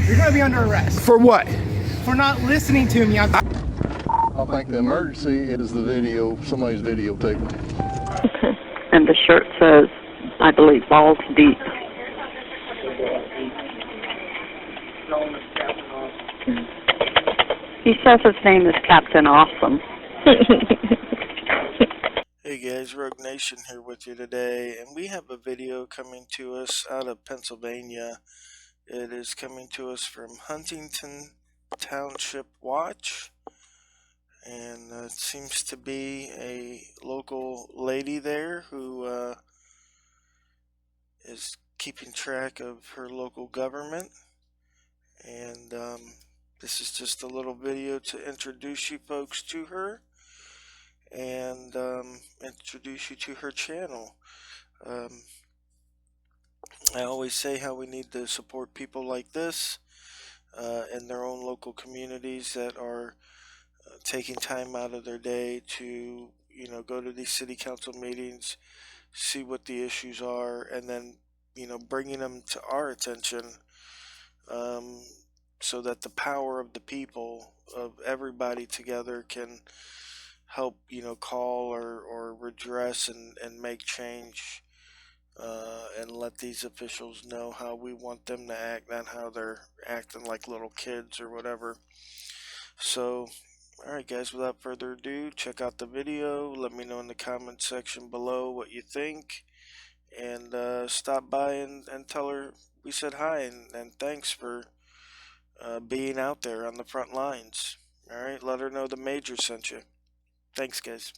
You're going to be under arrest. For what? For not listening to me. I think the emergency is the video, somebody's videotaping. Okay. And the shirt says, I believe, balls deep. He says his name is Captain Awesome. Hey guys, Rogue Nation here with you today, and we have a video coming to us out of Pennsylvania. It is coming to us from Huntington Township Watch, and it seems to be a local lady there who is keeping track of her local government, and this is just a little video to introduce you folks to her and introduce you to her channel. I always say how we need to support people like this in their own local communities that are taking time out of their day to, go to these city council meetings, see what the issues are, and then, bringing them to our attention so that the power of the people, of everybody together, can help, call or redress and make change, and let these officials know how we want them to act, not how they're acting like little kids or whatever. So, alright guys, without further ado, check out the video. Let me know in the comment section below what you think, and stop by and tell her we said hi, and thanks for being out there on the front lines. Alright, let her know the Major sent you. Thanks, guys.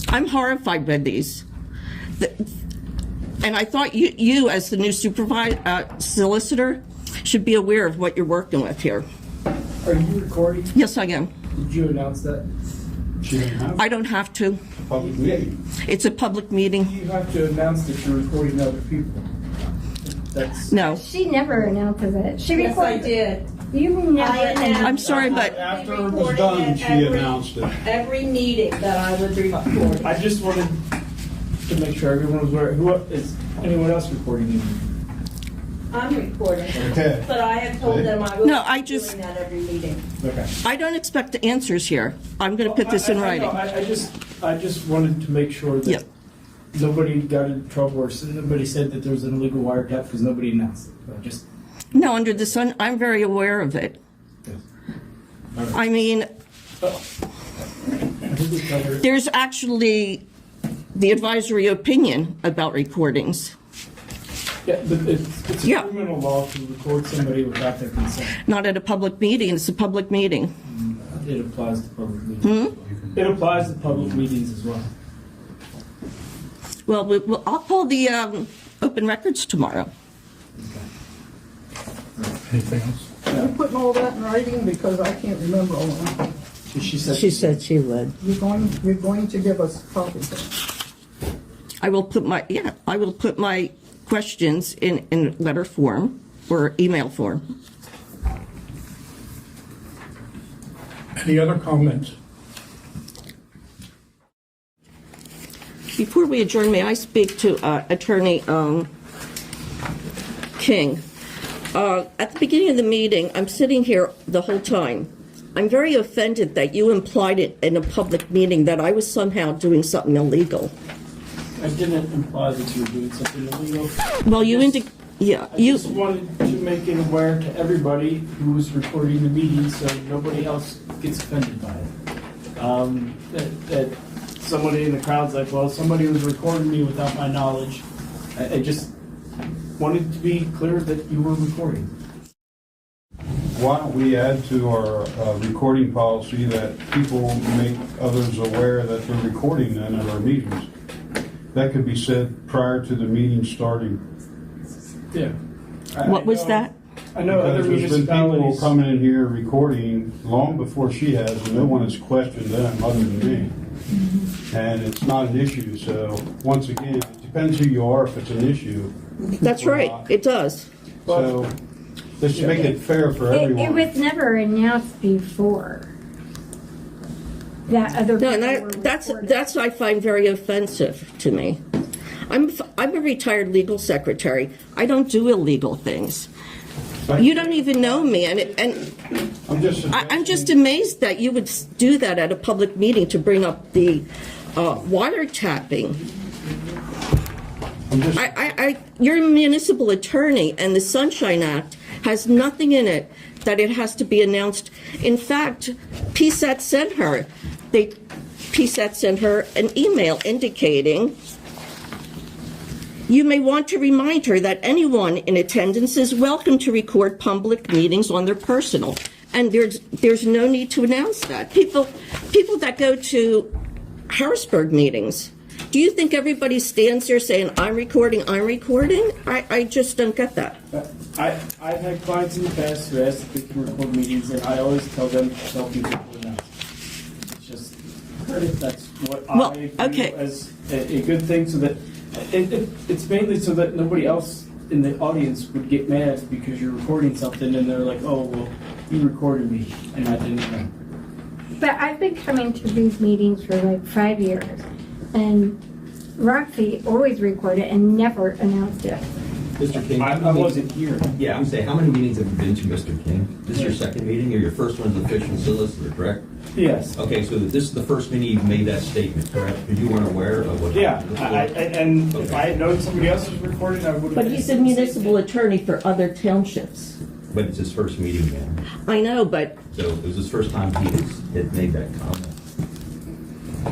I'm horrified by these. And I thought you as the new solicitor, should be aware of what you're working with here. Are you recording? Yes, I am. Did you announce that? I don't have to. Public meeting. It's a public meeting. You have to announce that you're recording other people. That's No. She never announces it. She Yes, I records. did. You never. I'm sorry, but after it was done, she announced it. Every meeting that I would record. I just wanted to make sure everyone was aware. Who is anyone else recording you? I'm recording. Okay. But I have told them I will No, I be just- doing that every meeting. Okay. I don't expect the answers here. I'm going to put this in writing. I just wanted to make sure that Yeah. nobody got in trouble or nobody said that there was an illegal wiretap because nobody announced it. No, under the sun, I'm very aware of it. Yes. I mean, I think we covered it. there's actually the advisory opinion about recordings. Yeah, but it's a Yeah. criminal law to record somebody without their consent. Not at a public meeting. It's a public meeting. It applies to public meetings. It applies to public meetings as well. Well, I'll call the open records tomorrow. Anything else? You're putting all that in writing because I can't remember all of that. She said she would. You're going to give us copies. I will put my questions in letter form or email form. Any other comments? Before we adjourn, may I speak to Attorney King? At the beginning of the meeting, I'm sitting here the whole time. I'm very offended that you implied it in a public meeting that I was somehow doing something illegal. I didn't imply that you were doing something illegal. Well, you indicated, yeah, I just wanted to make it aware to everybody who was recording the meeting so nobody else gets offended by it. That somebody in the crowd's like, well, somebody was recording me without my knowledge. I just wanted to be clear that you were recording. Why don't we add to our recording policy that people make others aware that they're recording them at our meetings? That could be said prior to the meeting starting. Yeah. What was that? I know other Because there's been people municipalities. coming in here recording long before she has, and no one has questioned them other than me. and it's not an issue. So once again, it depends who you are if it's an issue. That's or right, not. it does. So let's make it fair for It everyone. was never announced before that other No, people and were that's recorded. I find very offensive to me. I'm a retired legal secretary. I don't do illegal things. You don't even know me, and I'm just amazed that you would do that at a public meeting to bring up the wiretapping. You're a municipal attorney, and the Sunshine Act has nothing in it that it has to be announced. In fact, PSAT sent her an email indicating you may want to remind her that anyone in attendance is welcome to record public meetings on their personal. And there's no need to announce that. People that go to Harrisburg meetings, do you think everybody stands there saying, I'm recording? I just don't get that. I've had clients in the past who ask if they can record meetings, and I always tell them to tell people to announce. It's just, that's what I view as a good thing, so that it's mainly so that nobody else in the audience would get mad because you're recording something and they're like, oh, well, you recorded me and I didn't know. But I've been coming to these meetings for like 5 years, and Roxy always recorded and never announced it. Mr. King, I wasn't here. Yeah, I'm saying, how many meetings have you been to, Mr. King? This is your second meeting, or your first one's official solicitor, correct? Yes. Okay, so this is the first meeting you've made that statement, correct? And you weren't aware of what Yeah, happened before? if I had known somebody else was recording, I would have. But he's a municipal attorney for other townships. But it's his first meeting then. I know, but So it was his first time he had made that comment.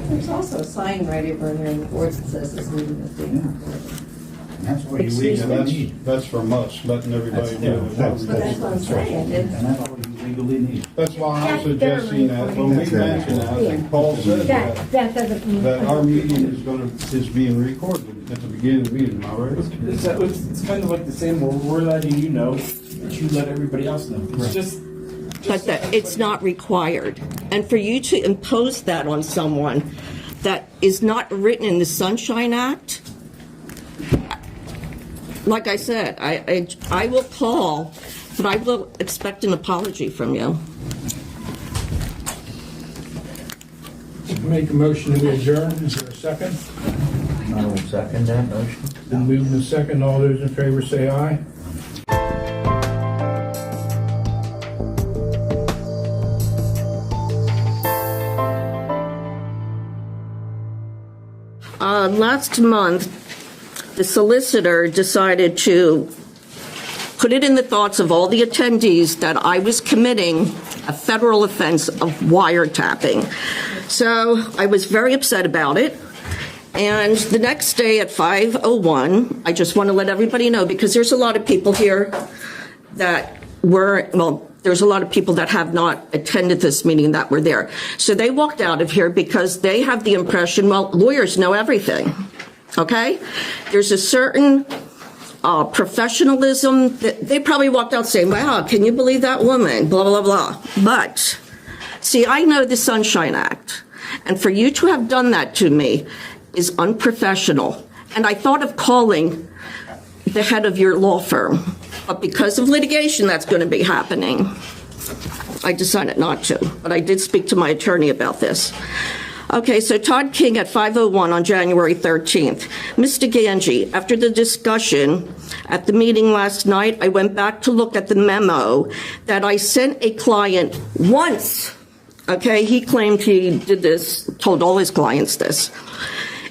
There's also a sign right over there in the boards that says this meeting is being recorded. That's what you legally need. That's from us, letting everybody know. That's what I'm saying. That's why I'm suggesting that when we mention that, like Paul said, That doesn't mean. that our meeting is being recorded at the beginning of the meeting, am I right? It's kind of like the same, well, we're letting you know, but you let everybody else know. It's just. but that it's not required. And for you to impose that on someone that is not written in the Sunshine Act, like I said, I will call, but I will expect an apology from you. Make a motion to adjourn. Is there a second? I will second that motion. Been moved and second. All those in favor say aye. Last month, the solicitor decided to put it in the thoughts of all the attendees that I was committing a federal offense of wiretapping. So I was very upset about it. And the next day at 5:01, I just want to let everybody know, because there's a lot of people here that there's a lot of people that have not attended this meeting that were there. So they walked out of here because they have the impression, well, lawyers know everything, okay? There's a certain professionalism. They probably walked out saying, wow, can you believe that woman, blah, blah, blah. But, see, I know the Sunshine Act, and for you to have done that to me is unprofessional. And I thought of calling the head of your law firm, but because of litigation that's going to be happening, I decided not to. But I did speak to my attorney about this. Okay, so Todd King at 5:01 on January 13th. Mr. Ganji, after the discussion at the meeting last night, I went back to look at the memo that I sent a client once. Okay, he claimed he did this, told all his clients this.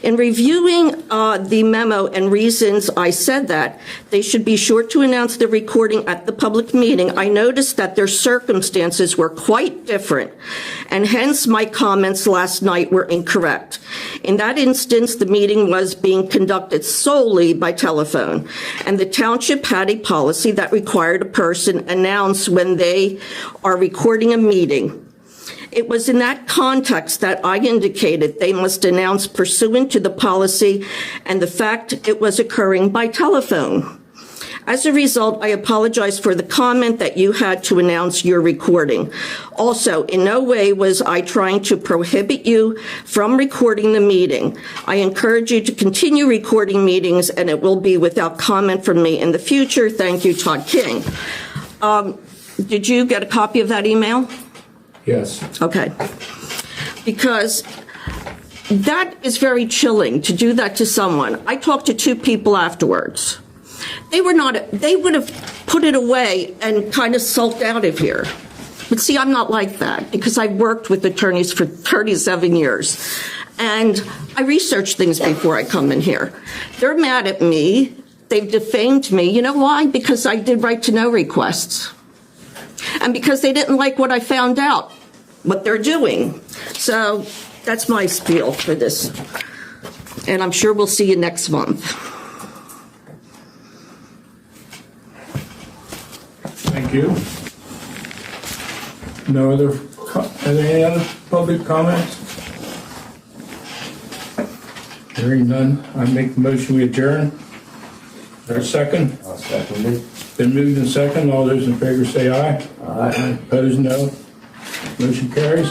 In reviewing the memo and reasons I said that they should be sure to announce the recording at the public meeting, I noticed that their circumstances were quite different, and hence my comments last night were incorrect. In that instance, the meeting was being conducted solely by telephone, and the township had a policy that required a person announce when they are recording a meeting. It was in that context that I indicated they must announce pursuant to the policy and the fact it was occurring by telephone. As a result, I apologize for the comment that you had to announce your recording. Also, in no way was I trying to prohibit you from recording the meeting. I encourage you to continue recording meetings, and it will be without comment from me in the future. Thank you, Todd King. Did you get a copy of that email? Yes. Okay. Because that is very chilling to do that to someone. I talked to 2 people afterwards. They would have put it away and kind of sulked out of here. But see, I'm not like that because I've worked with attorneys for 37 years. And I research things before I come in here. They're mad at me. They've defamed me. You know why? Because I did right to know requests. And because they didn't like what I found out, what they're doing. So that's my spiel for this. And I'm sure we'll see you next month. Thank you. Any other public comments? Hearing none, I make the motion we adjourn. Is there a second? I'll second it. Been moved and second. All those in favor say aye. Aye. Opposed, no. Motion carries.